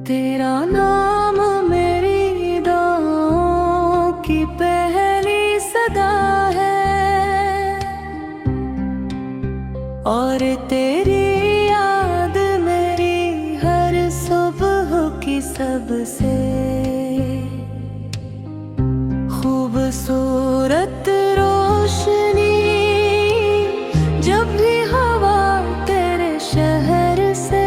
तेरा नाम मेरी दुआओं की पहली सदा है और तेरी याद मेरी हर सुबह की सबसे खूबसूरत रोशनी। जब भी हवा तेरे शहर से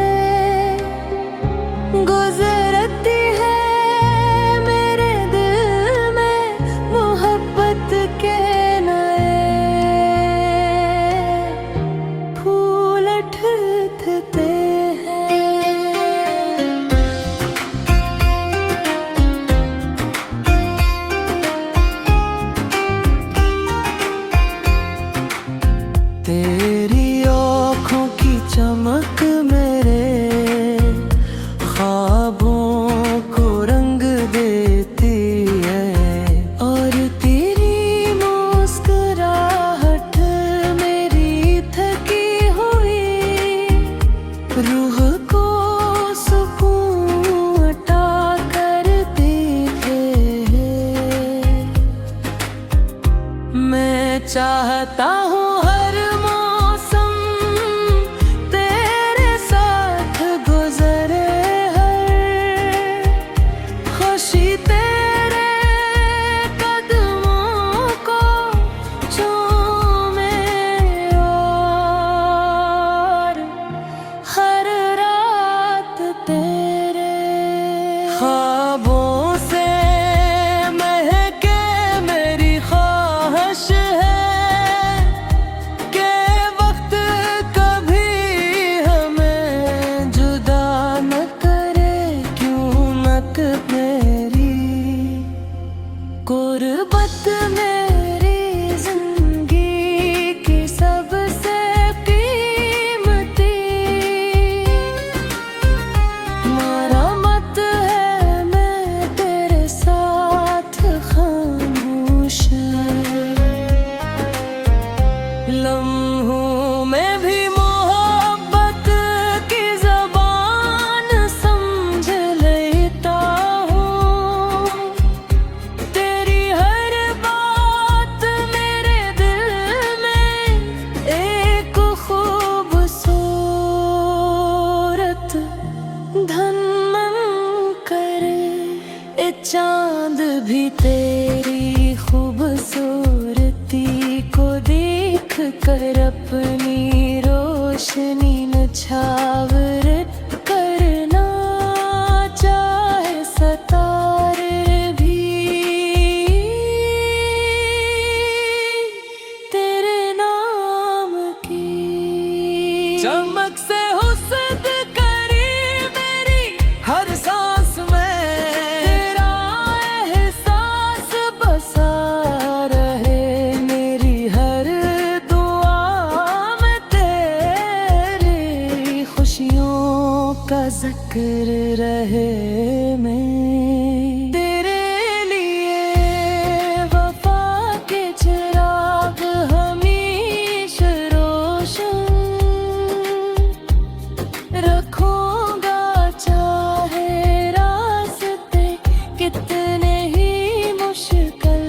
गुजरती है मेरे दिल में मोहब्बत के नए फूल उठते हैं। तेरी आँखों की चमक मेरे ख्वाबों को रंग देती है और तेरी मुस्कुराहट मेरी थकी हुई रूह को सुकून अता करती है। मैं चाहता हूँ हर मौसम तेरे साथ गुजरे, हर खुशी तेरे कदमों को चूमे और हर रात तेरे ख्वाबों से महके मेरी ख्वाहिश है गुर्बत मेरी जिंदगी की सबसे कीमती मरहमत है। मैं तेरे साथ खामोश लम्हों में भी मोहब्बत की ज़बान समझ लेता हूँ। चांद भी तेरी खूबसूरती को देख कर अपनी रोशनी नछावर करना चाहे सितारे भी तेरे नाम की चमक से हुस्न करी मेरी हर सांस में का जिक्र रहे। मैं तेरे लिए वफा के चिराग हमेशा रोशन रखूंगा, चाहे रास्ते कितने ही मुश्किल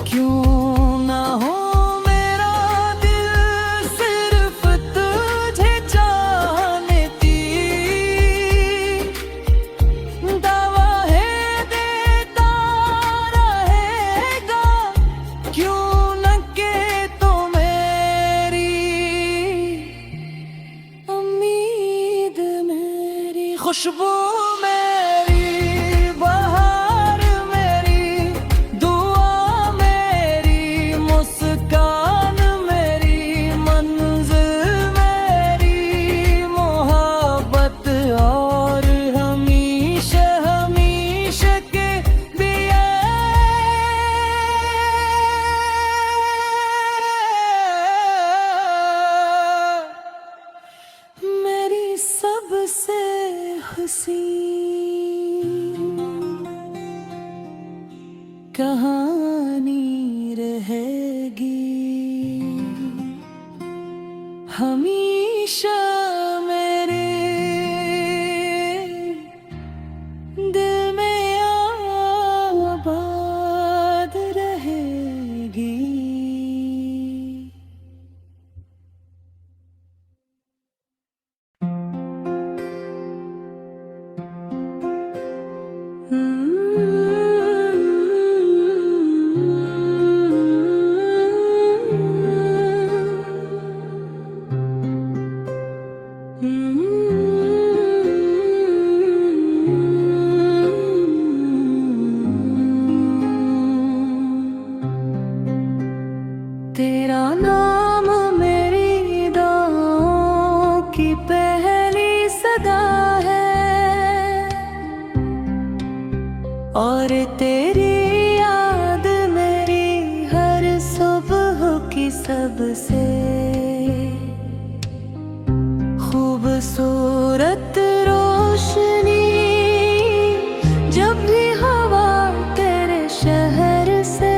क्यों ना हो। कहानी रहेगी हमेशा मेरे दिल में आबाद रहेगी। तेरा नाम मेरी दुआओं की पहली सदा है और तेरी याद मेरी हर सुबह की सबसे खूबसूरत रोशनी। जब भी हवा तेरे शहर से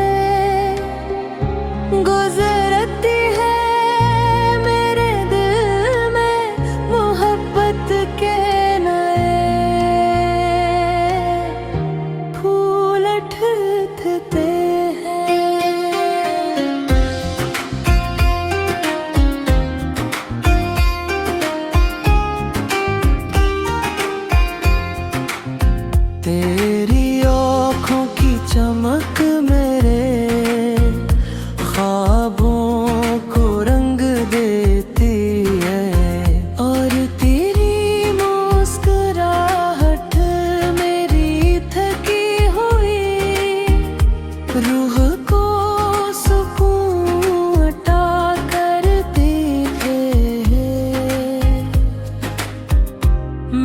गुजरती है मेरे दिल में मोहब्बत के नए फूल उठते हैं। तेरी आँखों की चमक मेरे ख्वाबों को रंग देती है और तेरी मुस्कुराहट मेरी थकी हुई रूह को सुकून अता करती है।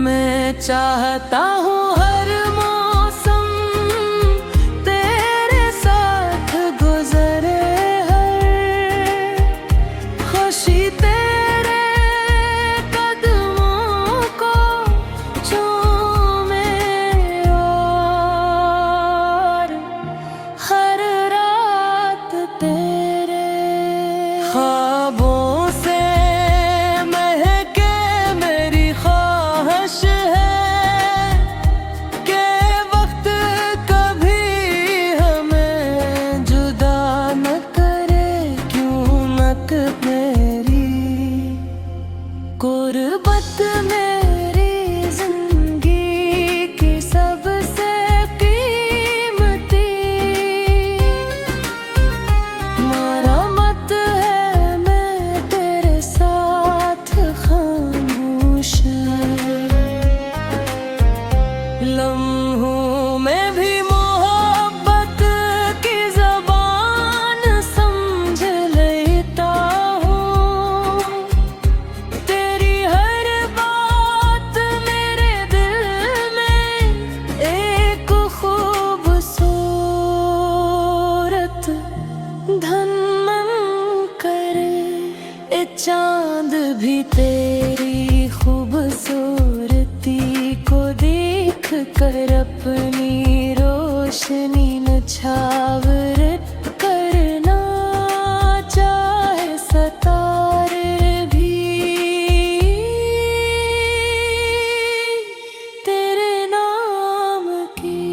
मैं चाहता हूँ हर मौसम तेरे साथ गुजरे, खुशी तेरे कदमों को चूमे और हर रात तेरे ख्वाबों से महके मेरी ख्वाहिश है कि वक्त कभी हमें जुदा न करे। क्यों मत मेरी गुर्बत मेरी जिंदगी की सबसे कीमती मरहमत है। मैं तेरे साथ खामोश लम्हों में भी मोहब्बत की ज़बान समझ लेता हूँ। तेरी हर बात मेरे दिल में एक खूबसूरत धन मन करे। ए चांद भी तेरी खूबसूरती को देख कर अपनी रोशनी नछावर करना चाहे सितारे भी तेरे नाम की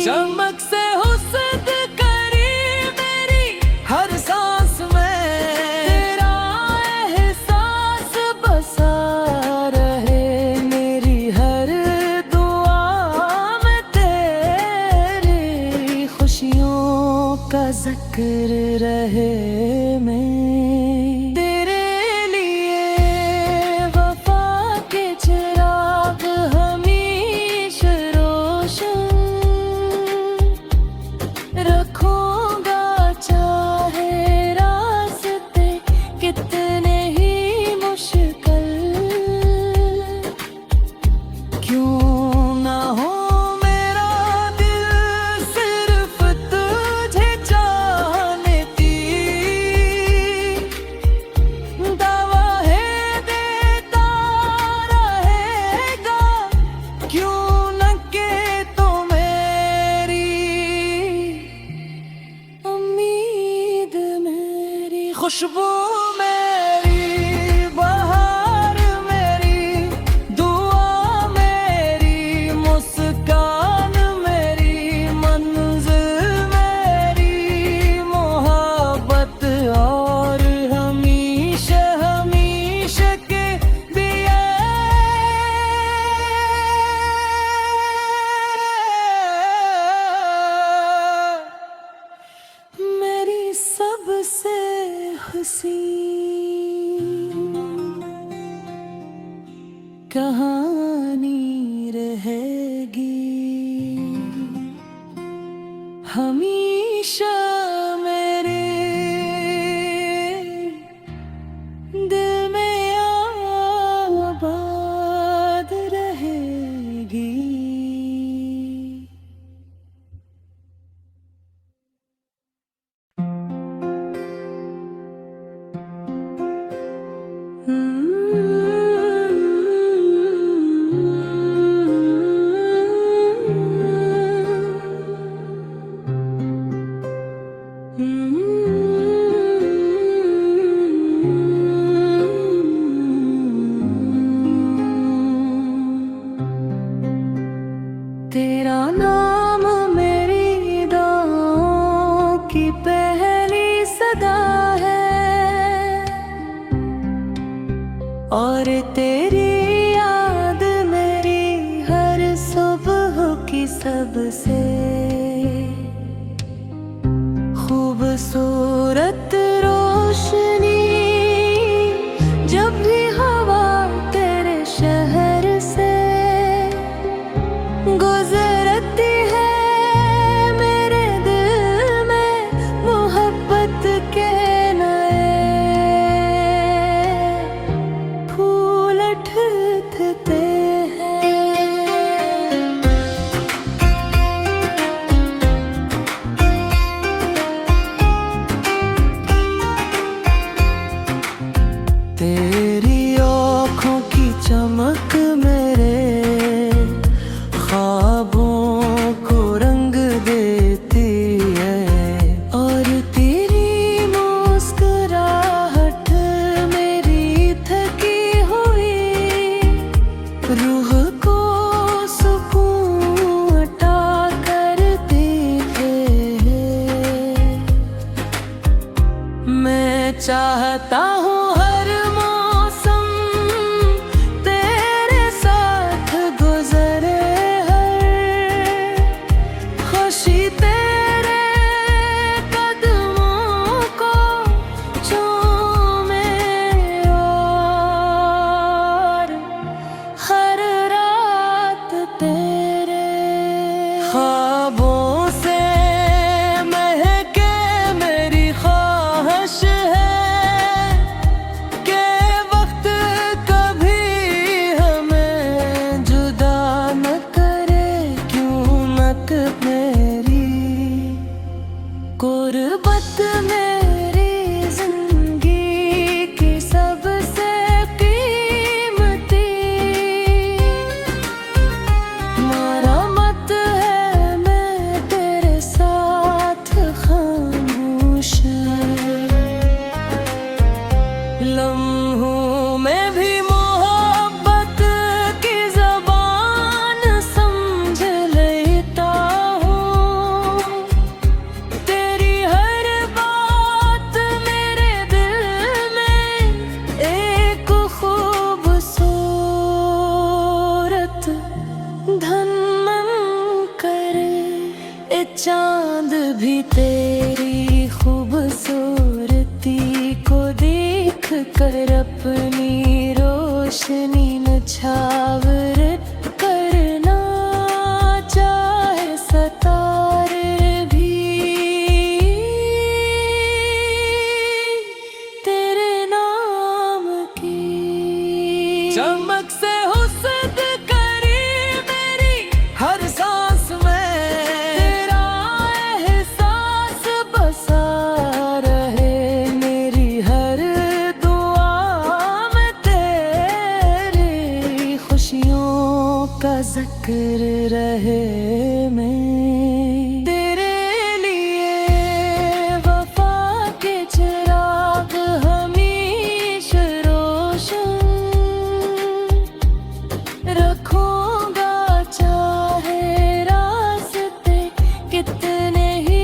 चमक से हुस्न करी मेरी हर सांस में तेरा एहसास बसा रहे मेरी हर दुआ में। तेरी खुशियों का जिक्र रहे में तेरे लिए वफा के चिराग हमेशा रोशन रखूंगा। चाहे रास्ते कितने ही मुश्किल क्यों ना हो मेरा दिल सिर्फ तुझे चाहने की खुशबू मेरी, बहार मेरी, दुआ मेरी, मुस्कान मेरी, मंजिल मेरी, मोहब्बत और हमेशा हमेशा के दिए। मेरी सबसे हसी कहानी रहेगी हमेशा मेरे दिल में आबाद रहेगी। तेरा नाम मेरी दुआओं की पहली सदा है, और तेरी याद मेरी हर सुबह की सबसे खूबसूरत रोशनी। जब भी हवा तेरे शहर से गुजरती है, मेरे दिल में मोहब्बत के नए फूल उठते हैं। तेरी आँखों की चमक मेरे ख्वाबों को रंग देती है, और तेरी मुस्कुराहट मेरी थकी हुई रूह को सुकून अता करती है। मैं चाहता हूँ हर मौसम तेरे साथ गुजरे, हर खुशी तेरे कदमों को चूमे, और हर रात तेरे ख्वाबों से महके मेरी ख्वाहिश है कि वक्त कभी हमें जुदा न करे। क्यों मत मेरी गुर्बत मेरी जिंदगी की सबसे कीमती मरहमत है। मैं तेरे साथ खामोश लम्हों में भी मोहब्बत की ज़बान समझ लेता हूँ। तेरी हर बात मेरे दिल में एक खूबसूरत धन मन करे। ए चांद भी तेरी खूबसूरती को देख कर अपनी रोशनी नछावर करना चाहे सितारे भी तेरे नाम की चमक से हुस्न करी मेरी हर सांस में। तेरा एहसास बसा रहे मेरी हर दुआ में, तेरी खुशियों का जिक्र रहे। मैं तेरे लिए वफा के चिराग कितने ही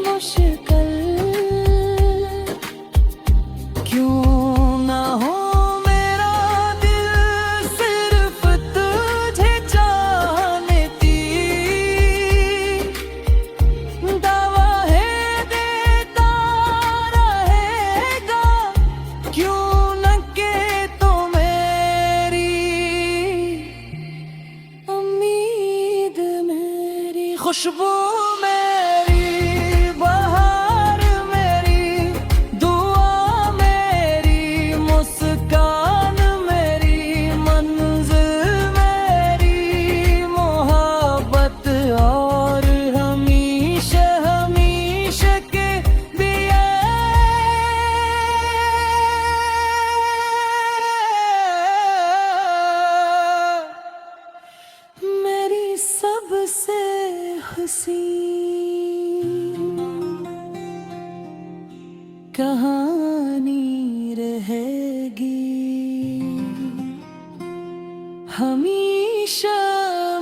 मुश्किल क्यों ना हो मेरा दिल सिर्फ तुझे चाहती दावा है देता रहेगा क्यों न के तो मेरी उम्मीद मेरी खुशबू मेरी बहार मेरी दुआ मेरी मुस्कान मेरी मंजिल मेरी मोहब्बत और हमेशा हमेशा के दिए मेरी सबसे हसीन कहानी रहेगी हमेशा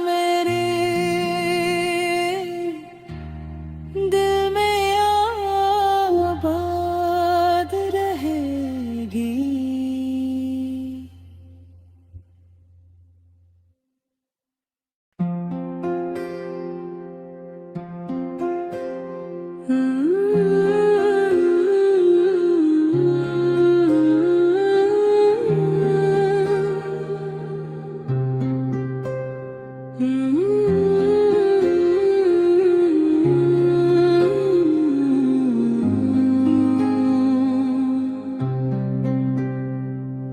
मेरे दिल में आबाद रहेगी।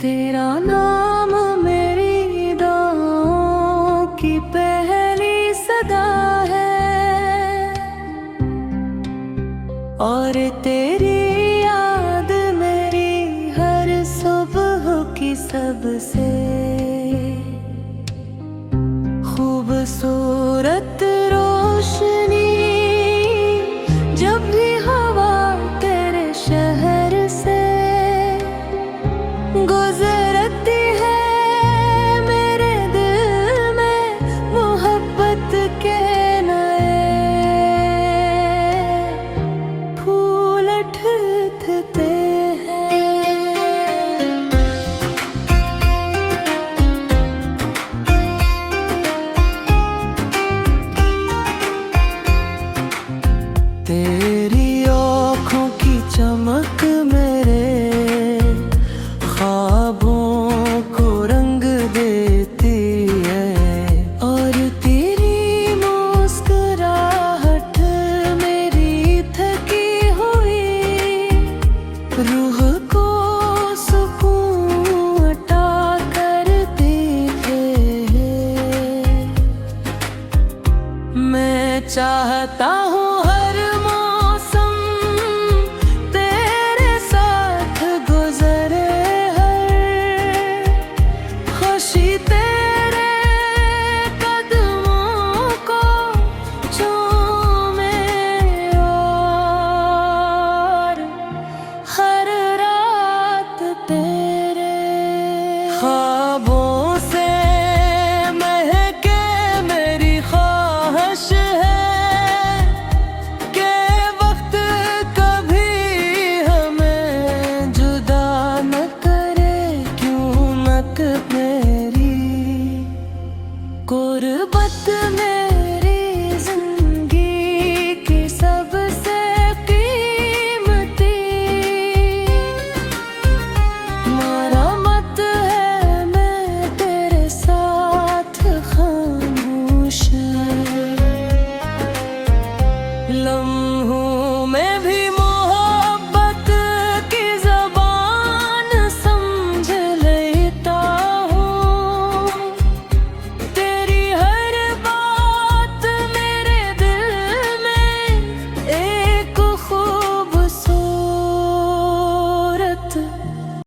तेरा नाम मेरी दुआओं की पहली सदा है और तेरी याद मेरी हर सुबह की सबसे खूबसूरत रोशनी जब भी हवा तेरे शहर से गुजरती है मेरे दिल में मोहब्बत के नए फूल उठते हैं। तेरी आँखों की चमक मेरे ख्वाबों को रंग देती है और तेरी मुस्कुराहट मेरी थकी हुई रूह को सुकून अता करती है। मैं चाहता हूँ हर मौसम तेरे साथ गुजरे खुशी तेरे कदमों को चूमे और हर रात तेरे ख्वाबों से महके मेरी ख्वाहिश है कि वक्त कभी हमें जुदा न करे क्यों न मेरी गुर्बत मेरी जिंदगी की सबसे कीमती मरहमत है मैं तेरे साथ खामोश लम्हों में भी